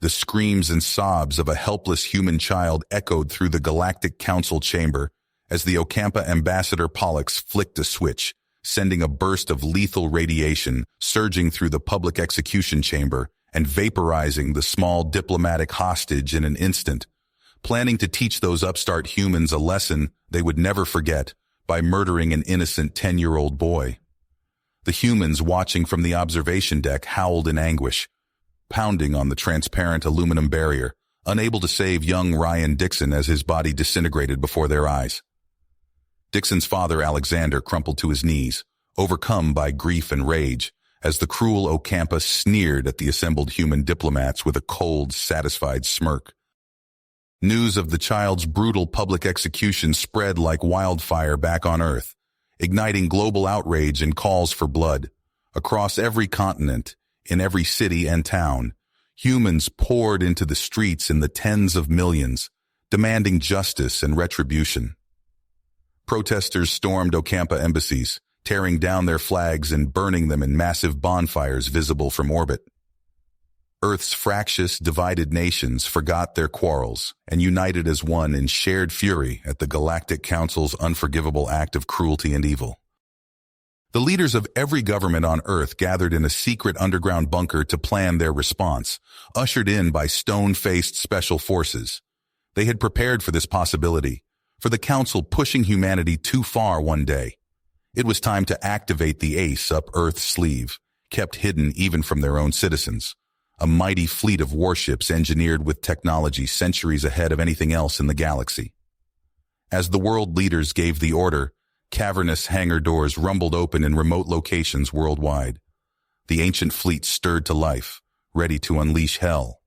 The screams and sobs of a helpless human child echoed through the Galactic Council chamber as the Ocampa ambassador Pollux flicked a switch, sending a burst of lethal radiation surging through the public execution chamber and vaporizing the small diplomatic hostage in an instant, planning to teach those upstart humans a lesson they would never forget by murdering an innocent 10-year-old boy. The humans watching from the observation deck howled in anguish, pounding on the transparent aluminum barrier, unable to save young Ryan Dixon as his body disintegrated before their eyes. Dixon's father, Alexander, crumpled to his knees, overcome by grief and rage, as the cruel Ocampa sneered at the assembled human diplomats with a cold, satisfied smirk. News of the child's brutal public execution spread like wildfire back on Earth, igniting global outrage and calls for blood. Across every continent, in every city and town, humans poured into the streets in the tens of millions, demanding justice and retribution. Protesters stormed Ocampa embassies, tearing down their flags and burning them in massive bonfires visible from orbit. Earth's fractious, divided nations forgot their quarrels and united as one in shared fury at the Galactic Council's unforgivable act of cruelty and evil. The leaders of every government on Earth gathered in a secret underground bunker to plan their response, ushered in by stone-faced special forces. They had prepared for this possibility, for the Council pushing humanity too far one day. It was time to activate the ace up Earth's sleeve, kept hidden even from their own citizens. A mighty fleet of warships engineered with technology centuries ahead of anything else in the galaxy. As the world leaders gave the order, cavernous hangar doors rumbled open in remote locations worldwide. The ancient fleet stirred to life, ready to unleash hell.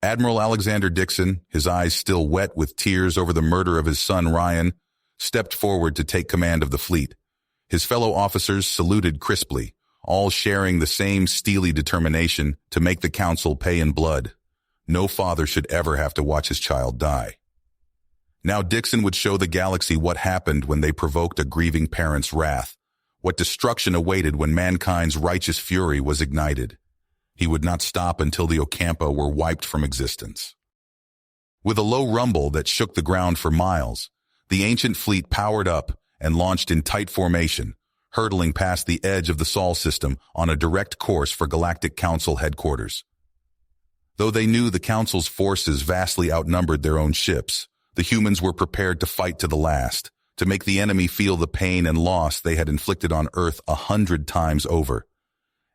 Admiral Alexander Dixon, his eyes still wet with tears over the murder of his son Ryan, stepped forward to take command of the fleet. His fellow officers saluted crisply, all sharing the same steely determination to make the Council pay in blood. No father should ever have to watch his child die. Now Dixon would show the galaxy what happened when they provoked a grieving parent's wrath, what destruction awaited when mankind's righteous fury was ignited. He would not stop until the Ocampa were wiped from existence. With a low rumble that shook the ground for miles, the ancient fleet powered up and launched in tight formation, hurtling past the edge of the Sol system on a direct course for Galactic Council headquarters. Though they knew the Council's forces vastly outnumbered their own ships, the humans were prepared to fight to the last, to make the enemy feel the pain and loss they had inflicted on Earth 100 times over.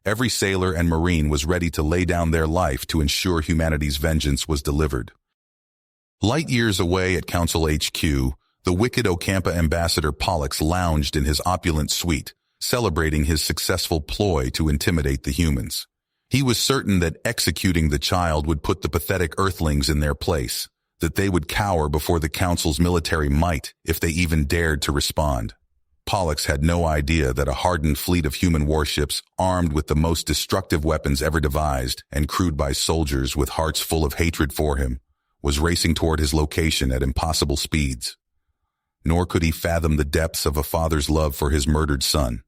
Every sailor and marine was ready to lay down their life to ensure humanity's vengeance was delivered. Light years away at Council HQ, the wicked Ocampa ambassador Pollux lounged in his opulent suite, celebrating his successful ploy to intimidate the humans. He was certain that executing the child would put the pathetic Earthlings in their place, that they would cower before the Council's military might if they even dared to respond. Pollux had no idea that a hardened fleet of human warships, armed with the most destructive weapons ever devised and crewed by soldiers with hearts full of hatred for him, was racing toward his location at impossible speeds. Nor could he fathom the depths of a father's love for his murdered son,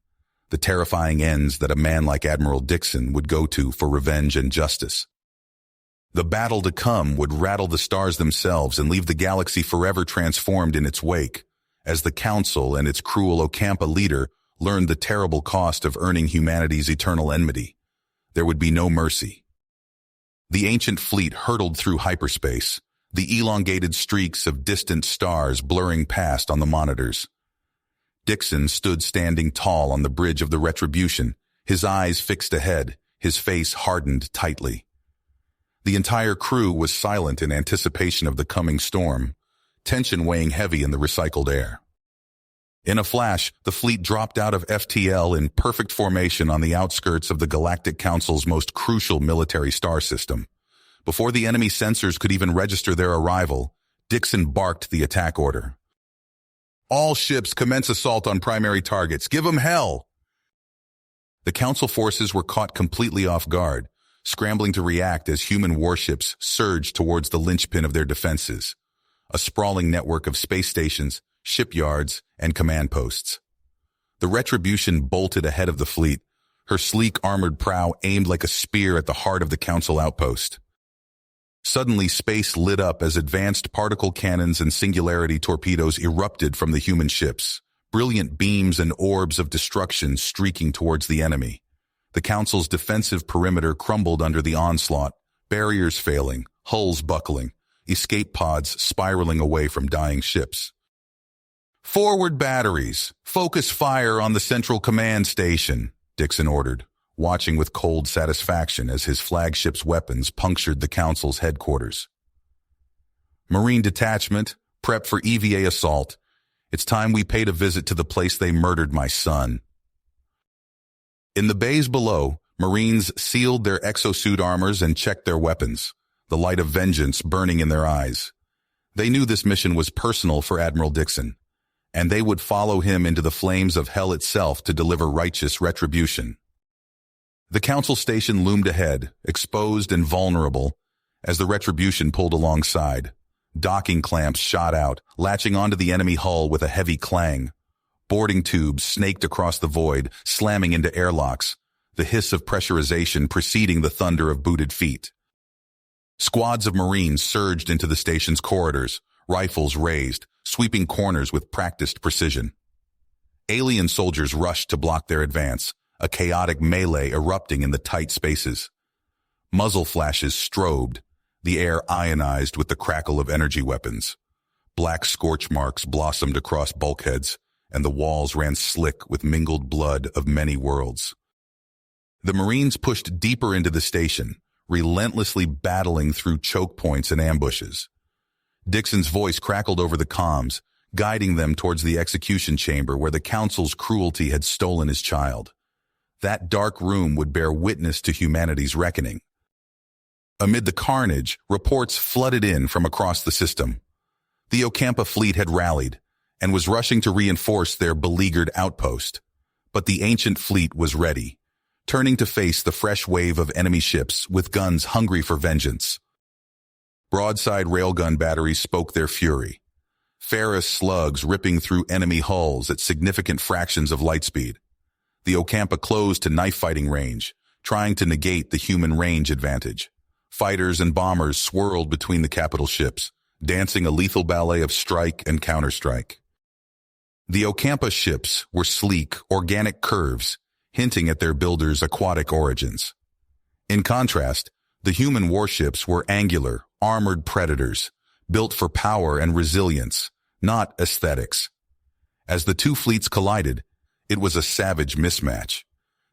the terrifying ends that a man like Admiral Dixon would go to for revenge and justice. The battle to come would rattle the stars themselves and leave the galaxy forever transformed in its wake, as the Council and its cruel Ocampa leader learned the terrible cost of earning humanity's eternal enmity. There would be no mercy. The ancient fleet hurtled through hyperspace, the elongated streaks of distant stars blurring past on the monitors. Dixon stood standing tall on the bridge of the Retribution, his eyes fixed ahead, his face hardened tightly. The entire crew was silent in anticipation of the coming storm, tension weighing heavy in the recycled air. In a flash, the fleet dropped out of FTL in perfect formation on the outskirts of the Galactic Council's most crucial military star system. Before the enemy sensors could even register their arrival, Dixon barked the attack order. "All ships commence assault on primary targets. Give 'em hell!" The Council forces were caught completely off guard, scrambling to react as human warships surged towards the linchpin of their defenses, a sprawling network of space stations, shipyards, and command posts. The Retribution bolted ahead of the fleet, her sleek armored prow aimed like a spear at the heart of the Council outpost. Suddenly, space lit up as advanced particle cannons and singularity torpedoes erupted from the human ships, brilliant beams and orbs of destruction streaking towards the enemy. The Council's defensive perimeter crumbled under the onslaught, barriers failing, hulls buckling, escape pods spiraling away from dying ships. "Forward batteries! Focus fire on the Central Command Station," Dixon ordered, watching with cold satisfaction as his flagship's weapons punctured the Council's headquarters. "Marine detachment, prep for EVA assault. It's time we paid a visit to the place they murdered my son." In the bays below, Marines sealed their exosuit armors and checked their weapons, the light of vengeance burning in their eyes. They knew this mission was personal for Admiral Dixon, and they would follow him into the flames of hell itself to deliver righteous retribution. The Council station loomed ahead, exposed and vulnerable, as the retribution pulled alongside. Docking clamps shot out, latching onto the enemy hull with a heavy clang. Boarding tubes snaked across the void, slamming into airlocks, the hiss of pressurization preceding the thunder of booted feet. Squads of Marines surged into the station's corridors, rifles raised, sweeping corners with practiced precision. Alien soldiers rushed to block their advance, a chaotic melee erupting in the tight spaces. Muzzle flashes strobed, the air ionized with the crackle of energy weapons. Black scorch marks blossomed across bulkheads, and the walls ran slick with mingled blood of many worlds. The Marines pushed deeper into the station, relentlessly battling through choke points and ambushes. Dixon's voice crackled over the comms, guiding them towards the execution chamber where the Council's cruelty had stolen his child. That dark room would bear witness to humanity's reckoning. Amid the carnage, reports flooded in from across the system. The Ocampa fleet had rallied and was rushing to reinforce their beleaguered outpost. But the ancient fleet was ready, turning to face the fresh wave of enemy ships with guns hungry for vengeance. Broadside railgun batteries spoke their fury, ferrous slugs ripping through enemy hulls at significant fractions of light speed. The Ocampa closed to knife-fighting range, trying to negate the human range advantage. Fighters and bombers swirled between the capital ships, dancing a lethal ballet of strike and counterstrike. The Ocampa ships were sleek, organic curves, hinting at their builders' aquatic origins. In contrast, the human warships were angular, armored predators, built for power and resilience, not aesthetics. As the two fleets collided, it was a savage mismatch.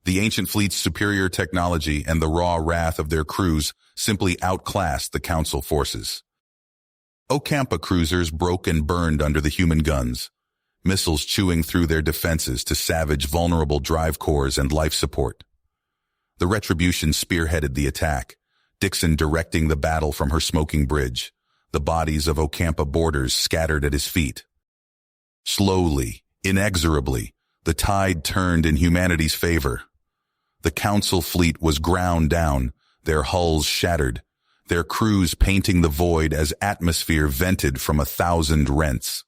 The ancient fleet's superior technology and the raw wrath of their crews simply outclassed the Council forces. Ocampa cruisers broke and burned under the human guns, missiles chewing through their defenses to savage vulnerable drive cores and life support. The Retribution spearheaded the attack, Dixon directing the battle from her smoking bridge, the bodies of Ocampa boarders scattered at his feet. Slowly, inexorably, the tide turned in humanity's favor. The Council fleet was ground down, their hulls shattered, their crews painting the void as atmosphere vented from 1,000 rents.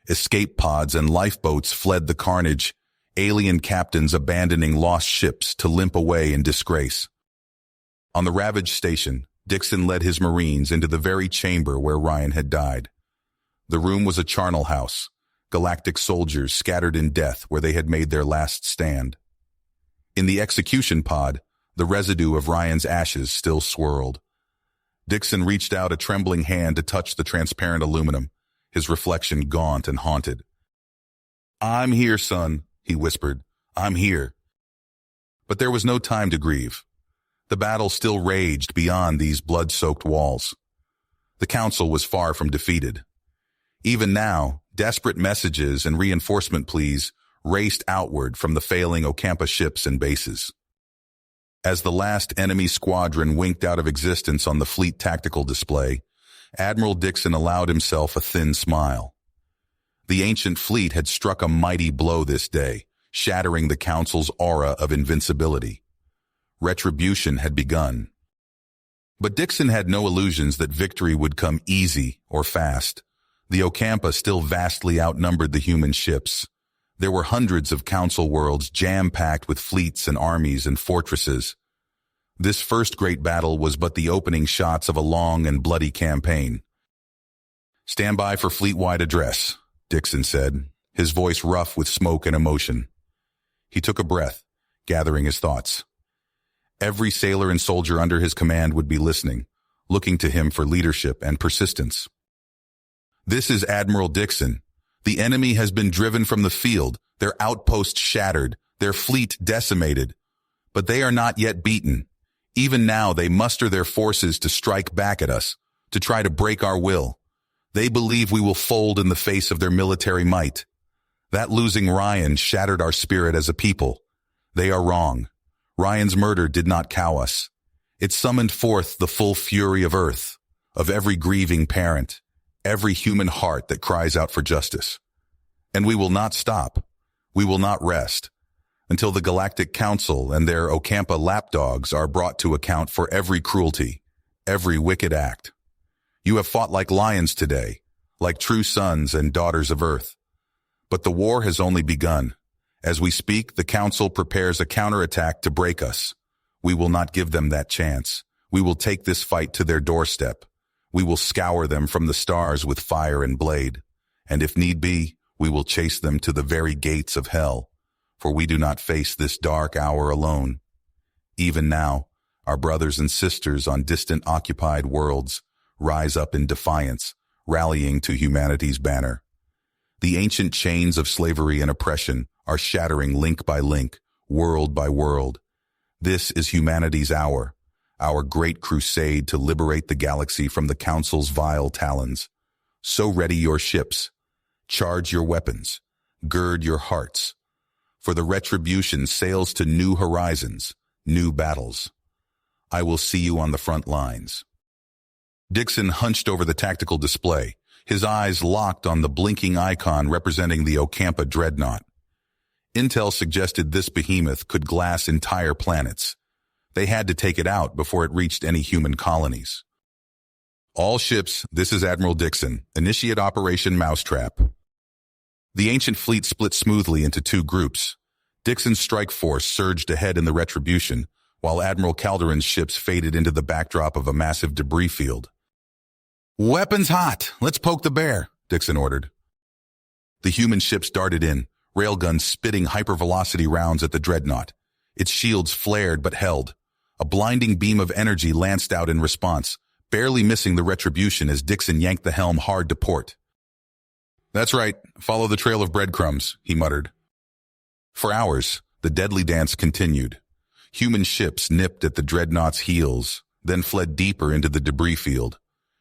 Escape pods and lifeboats fled the carnage, alien captains abandoning lost ships to limp away in disgrace. On the ravaged station, Dixon led his Marines into the very chamber where Ryan had died. The room was a charnel house, Galactic soldiers scattered in death where they had made their last stand. In the execution pod, the residue of Ryan's ashes still swirled. Dixon reached out a trembling hand to touch the transparent aluminum, his reflection gaunt and haunted. "I'm here, son," he whispered. "I'm here." But there was no time to grieve. The battle still raged beyond these blood-soaked walls. The Council was far from defeated. Even now, desperate messages and reinforcement pleas raced outward from the failing Ocampa ships and bases. As the last enemy squadron winked out of existence on the fleet tactical display, Admiral Dixon allowed himself a thin smile. The ancient fleet had struck a mighty blow this day, shattering the Council's aura of invincibility. Retribution had begun. But Dixon had no illusions that victory would come easy or fast. The Ocampa still vastly outnumbered the human ships. There were hundreds of Council worlds jam-packed with fleets and armies and fortresses. This first great battle was but the opening shots of a long and bloody campaign. "Stand by for fleet-wide address," Dixon said, his voice rough with smoke and emotion. He took a breath, gathering his thoughts. Every sailor and soldier under his command would be listening, looking to him for leadership and persistence. "This is Admiral Dixon. The enemy has been driven from the field, their outposts shattered, their fleet decimated. But they are not yet beaten. Even now they muster their forces to strike back at us, to try to break our will. They believe we will fold in the face of their military might. That losing Ryan shattered our spirit as a people. They are wrong. Ryan's murder did not cow us. It summoned forth the full fury of Earth, of every grieving parent, every human heart that cries out for justice. And we will not stop. We will not rest until the Galactic Council and their Ocampa lapdogs are brought to account for every cruelty, every wicked act. You have fought like lions today, like true sons and daughters of Earth. But the war has only begun. As we speak, the Council prepares a counterattack to break us. We will not give them that chance. We will take this fight to their doorstep. We will scour them from the stars with fire and blade. And if need be, we will chase them to the very gates of hell. For we do not face this dark hour alone. Even now, our brothers and sisters on distant occupied worlds rise up in defiance, rallying to humanity's banner. The ancient chains of slavery and oppression are shattering link by link, world by world. This is humanity's hour, our great crusade to liberate the galaxy from the Council's vile talons. So ready your ships, charge your weapons, gird your hearts, for the retribution sails to new horizons, new battles. I will see you on the front lines. Dixon hunched over the tactical display, his eyes locked on the blinking icon representing the Ocampa dreadnought. Intel suggested this behemoth could glass entire planets. They had to take it out before it reached any human colonies. "All ships, this is Admiral Dixon. Initiate Operation Mousetrap." The ancient fleet split smoothly into two groups. Dixon's strike force surged ahead in the retribution, while Admiral Calderon's ships faded into the backdrop of a massive debris field. "Weapons hot! Let's poke the bear," Dixon ordered. The human ships darted in, railguns spitting hypervelocity rounds at the dreadnought. Its shields flared but held. A blinding beam of energy lanced out in response, barely missing the retribution as Dixon yanked the helm hard to port. "That's right, follow the trail of breadcrumbs," he muttered. For hours, the deadly dance continued. Human ships nipped at the dreadnought's heels, then fled deeper into the debris field.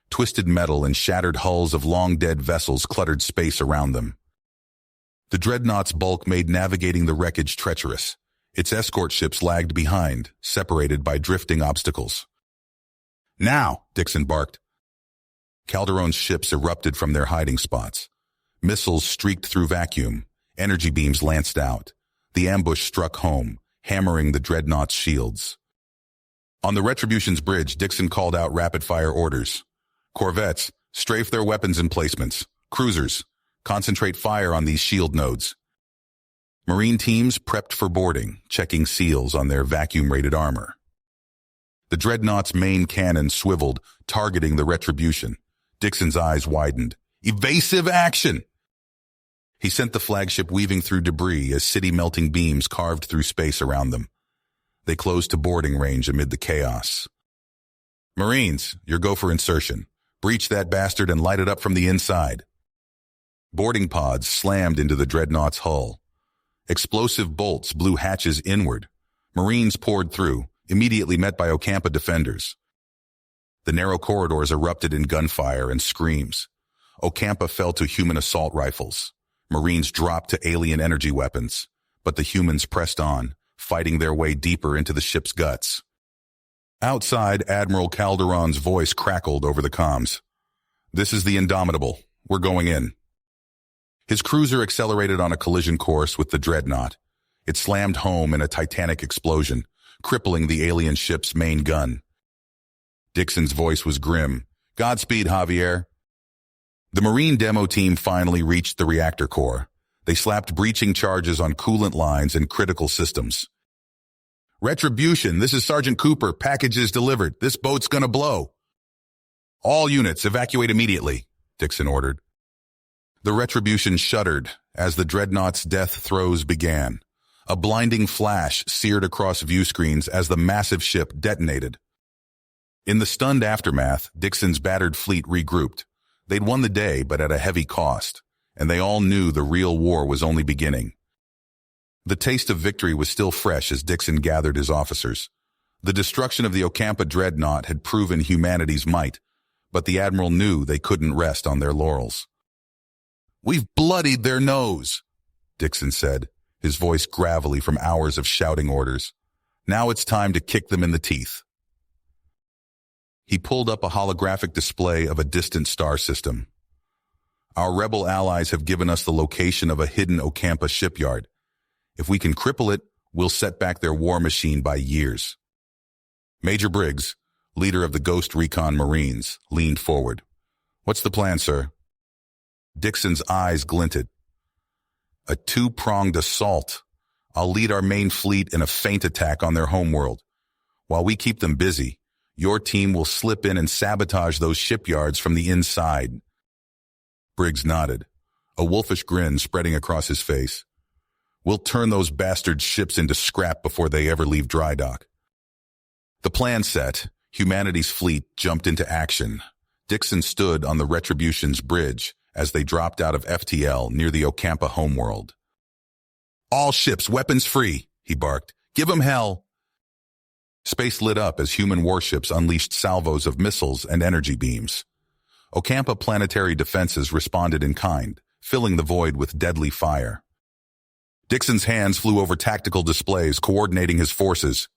Twisted metal and shattered hulls of long-dead vessels cluttered space around them. The dreadnought's bulk made navigating the wreckage treacherous. Its escort ships lagged behind, separated by drifting obstacles. "Now!" Dixon barked. Calderon's ships erupted from their hiding spots. Missiles streaked through vacuum. Energy beams lanced out. The ambush struck home, hammering the dreadnought's shields. On the Retribution's bridge, Dixon called out rapid-fire orders. "Corvettes, strafe their weapons emplacements. Cruisers, concentrate fire on these shield nodes." Marine teams prepped for boarding, checking seals on their vacuum-rated armor. The dreadnought's main cannon swiveled, targeting the Retribution. Dixon's eyes widened. "Evasive action!" He sent the flagship weaving through debris as city-melting beams carved through space around them. They closed to boarding range amid the chaos. "Marines, your go for insertion. Breach that bastard and light it up from the inside." Boarding pods slammed into the dreadnought's hull. Explosive bolts blew hatches inward. Marines poured through, immediately met by Ocampa defenders. The narrow corridors erupted in gunfire and screams. Ocampa fell to human assault rifles. Marines dropped to alien energy weapons, but the humans pressed on, fighting their way deeper into the ship's guts. Outside, Admiral Calderon's voice crackled over the comms. "This is the Indomitable. We're going in." His cruiser accelerated on a collision course with the dreadnought. It slammed home in a titanic explosion, crippling the alien ship's main gun. Dixon's voice was grim. "Godspeed, Javier." The Marine demo team finally reached the reactor core. They slapped breaching charges on coolant lines and critical systems. Retribution, this is Sergeant Cooper. Packages delivered. This boat's gonna blow. All units evacuate immediately, Dixon ordered. The Retribution shuddered as the dreadnought's death throes began. A blinding flash seared across view screens as the massive ship detonated. In the stunned aftermath, Dixon's battered fleet regrouped. They'd won the day, but at a heavy cost, and they all knew the real war was only beginning. The taste of victory was still fresh as Dixon gathered his officers. The destruction of the Ocampa dreadnought had proven humanity's might, but the Admiral knew they couldn't rest on their laurels. "We've bloodied their nose," Dixon said, his voice gravelly from hours of shouting orders. "Now it's time to kick them in the teeth." He pulled up a holographic display of a distant star system. "Our rebel allies have given us the location of a hidden Ocampa shipyard. If we can cripple it, we'll set back their war machine by years." Major Briggs, leader of the Ghost Recon Marines, leaned forward. "What's the plan, sir?" Dixon's eyes glinted. "A two-pronged assault. I'll lead our main fleet in a feint attack on their homeworld. While we keep them busy, your team will slip in and sabotage those shipyards from the inside." Briggs nodded, a wolfish grin spreading across his face. "We'll turn those bastard ships into scrap before they ever leave dry dock." The plan set, humanity's fleet jumped into action. Dixon stood on the Retribution's bridge as they dropped out of FTL near the Ocampa homeworld. "All ships, weapons free," he barked. "Give 'em hell." Space lit up as human warships unleashed salvos of missiles and energy beams. Ocampa planetary defenses responded in kind, filling the void with deadly fire. Dixon's hands flew over tactical displays, coordinating his forces.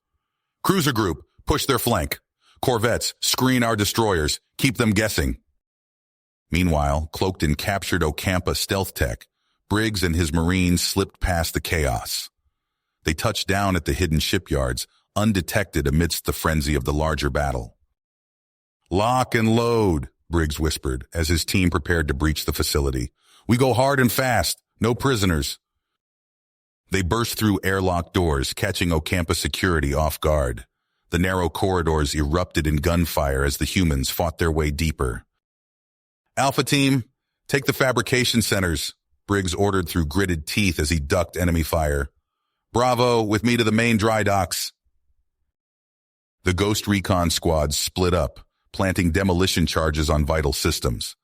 "Cruiser group, push their flank. Corvettes, screen our destroyers. Keep them guessing." Meanwhile, cloaked in captured Ocampa stealth tech, Briggs and his Marines slipped past the chaos. They touched down at the hidden shipyards, undetected amidst the frenzy of the larger battle. "Lock and load," Briggs whispered as his team prepared to breach the facility. "We go hard and fast. No prisoners." They burst through airlock doors, catching Ocampa security off guard. The narrow corridors erupted in gunfire as the humans fought their way deeper. "Alpha Team, take the fabrication centers," Briggs ordered through gritted teeth as he ducked enemy fire. "Bravo, with me to the main dry docks." The Ghost Recon squads split up, planting demolition charges on vital systems.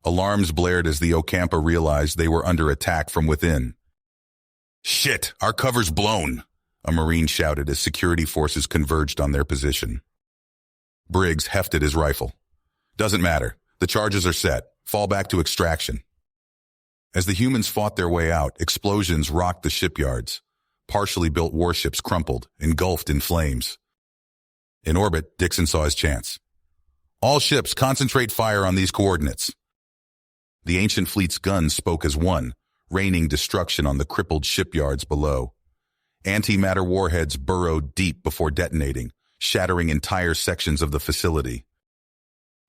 Alarms blared as the Ocampa realized they were under attack from within. "Shit, our cover's blown," a Marine shouted as security forces converged on their position. Briggs hefted his rifle. "Doesn't matter. The charges are set. Fall back to extraction." As the humans fought their way out, explosions rocked the shipyards. Partially built warships crumpled, engulfed in flames. In orbit, Dixon saw his chance. "All ships, concentrate fire on these coordinates." The ancient fleet's guns spoke as one, raining destruction on the crippled shipyards below. Antimatter warheads burrowed deep before detonating, shattering entire sections of the facility.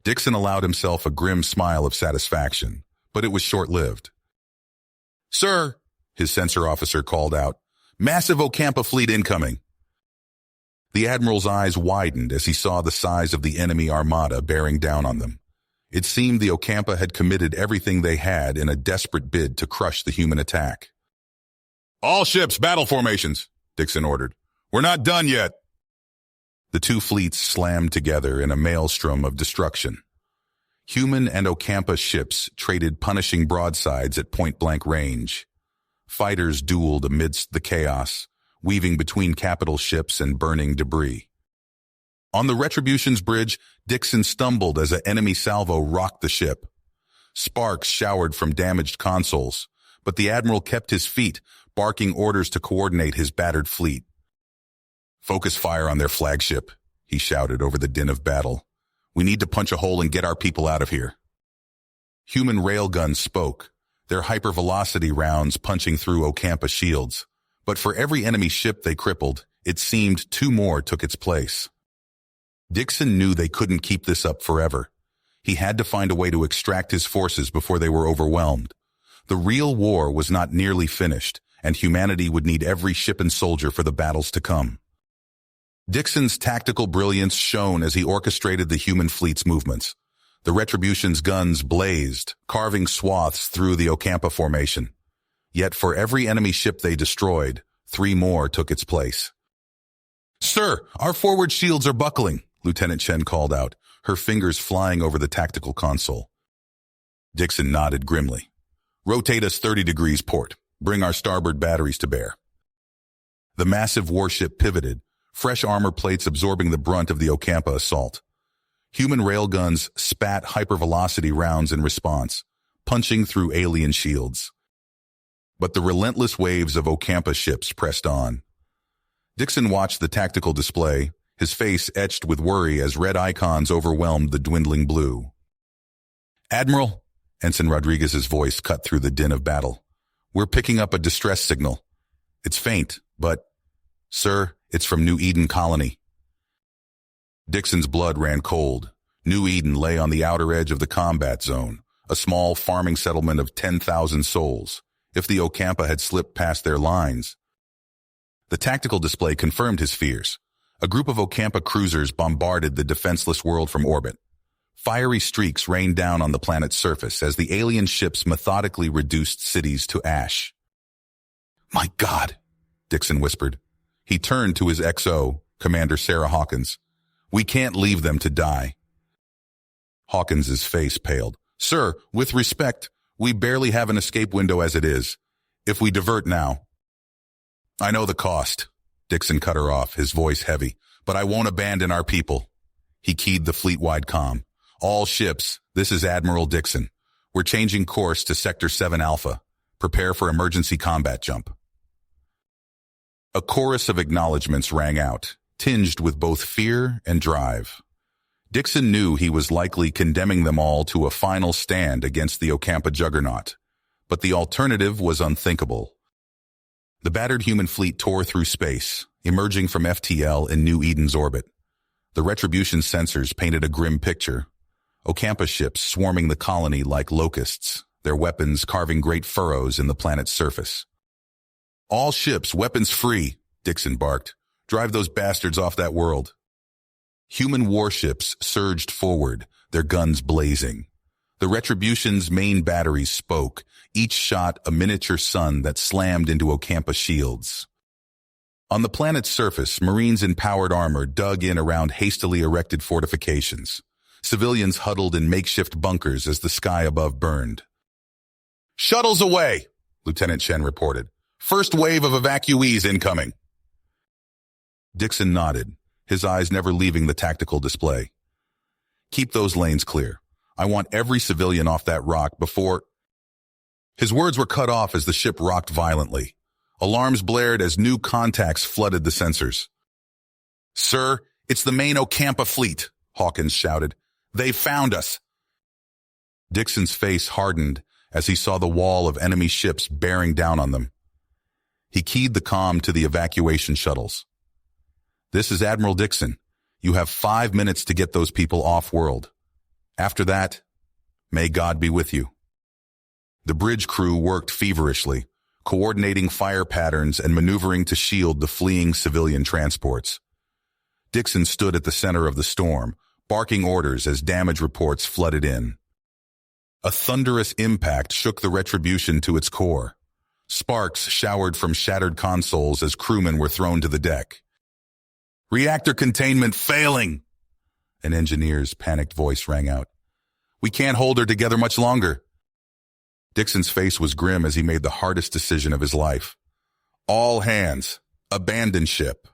Dixon allowed himself a grim smile of satisfaction, but it was short-lived. "Sir," his sensor officer called out, "massive Ocampa fleet incoming." The Admiral's eyes widened as he saw the size of the enemy armada bearing down on them. It seemed the Ocampa had committed everything they had in a desperate bid to crush the human attack. "All ships, battle formations," Dixon ordered. "We're not done yet." The two fleets slammed together in a maelstrom of destruction. Human and Ocampa ships traded punishing broadsides at point-blank range. Fighters dueled amidst the chaos, weaving between capital ships and burning debris. On the Retribution's bridge, Dixon stumbled as an enemy salvo rocked the ship. Sparks showered from damaged consoles, but the Admiral kept his feet, barking orders to coordinate his battered fleet. "Focus fire on their flagship," he shouted over the din of battle. "We need to punch a hole and get our people out of here." Human railguns spoke, their hypervelocity rounds punching through Ocampa shields. But for every enemy ship they crippled, it seemed two more took its place. Dixon knew they couldn't keep this up forever. He had to find a way to extract his forces before they were overwhelmed. The real war was not nearly finished, and humanity would need every ship and soldier for the battles to come. Dixon's tactical brilliance shone as he orchestrated the human fleet's movements. The Retribution's guns blazed, carving swaths through the Ocampa formation. Yet for every enemy ship they destroyed, 3 more took its place. "Sir, our forward shields are buckling," Lieutenant Chen called out, her fingers flying over the tactical console. Dixon nodded grimly. "Rotate us 30 degrees port. Bring our starboard batteries to bear." The massive warship pivoted, fresh armor plates absorbing the brunt of the Ocampa assault. Human railguns spat hypervelocity rounds in response, punching through alien shields. But the relentless waves of Ocampa ships pressed on. Dixon watched the tactical display, his face etched with worry as red icons overwhelmed the dwindling blue. "Admiral," Ensign Rodriguez's voice cut through the din of battle. "We're picking up a distress signal. It's faint, but, sir, it's from New Eden Colony." Dixon's blood ran cold. New Eden lay on the outer edge of the combat zone, a small farming settlement of 10,000 souls. If the Ocampa had slipped past their lines. The tactical display confirmed his fears. A group of Ocampa cruisers bombarded the defenseless world from orbit. Fiery streaks rained down on the planet's surface as the alien ships methodically reduced cities to ash. "My God," Dixon whispered. He turned to his XO, Commander Sarah Hawkins. "We can't leave them to die." Hawkins's face paled. "Sir, with respect, we barely have an escape window as it is. If we divert now—" "I know the cost," Dixon cut her off, his voice heavy, "but I won't abandon our people." He keyed the fleet-wide comm. "All ships, this is Admiral Dixon. We're changing course to Sector 7 Alpha. Prepare for emergency combat jump." A chorus of acknowledgments rang out, tinged with both fear and drive. Dixon knew he was likely condemning them all to a final stand against the Ocampa juggernaut, but the alternative was unthinkable. The battered human fleet tore through space, emerging from FTL in New Eden's orbit. The Retribution sensors painted a grim picture. Ocampa ships swarming the colony like locusts, their weapons carving great furrows in the planet's surface. "All ships, weapons free," Dixon barked. "Drive those bastards off that world." Human warships surged forward, their guns blazing. The Retribution's main batteries spoke, each shot a miniature sun that slammed into Ocampa shields. On the planet's surface, Marines in powered armor dug in around hastily erected fortifications. Civilians huddled in makeshift bunkers as the sky above burned. "Shuttles away," Lieutenant Chen reported. "First wave of evacuees incoming." Dixon nodded, his eyes never leaving the tactical display. "Keep those lanes clear. I want every civilian off that rock before—" His words were cut off as the ship rocked violently. Alarms blared as new contacts flooded the sensors. "Sir, it's the main Ocampa fleet," Hawkins shouted. "They found us." Dixon's face hardened as he saw the wall of enemy ships bearing down on them. He keyed the comm to the evacuation shuttles. "This is Admiral Dixon. You have 5 minutes to get those people off-world. After that, may God be with you." The bridge crew worked feverishly, coordinating fire patterns and maneuvering to shield the fleeing civilian transports. Dixon stood at the center of the storm, barking orders as damage reports flooded in. A thunderous impact shook the Retribution to its core. Sparks showered from shattered consoles as crewmen were thrown to the deck. "Reactor containment failing!" An engineer's panicked voice rang out. "We can't hold her together much longer." Dixon's face was grim as he made the hardest decision of his life. "All hands, abandon ship."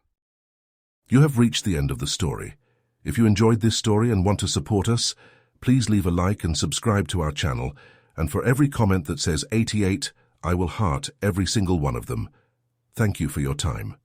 You have reached the end of the story. If you enjoyed this story and want to support us, please leave a like and subscribe to our channel, and for every comment that says 88, I will heart every single one of them. Thank you for your time.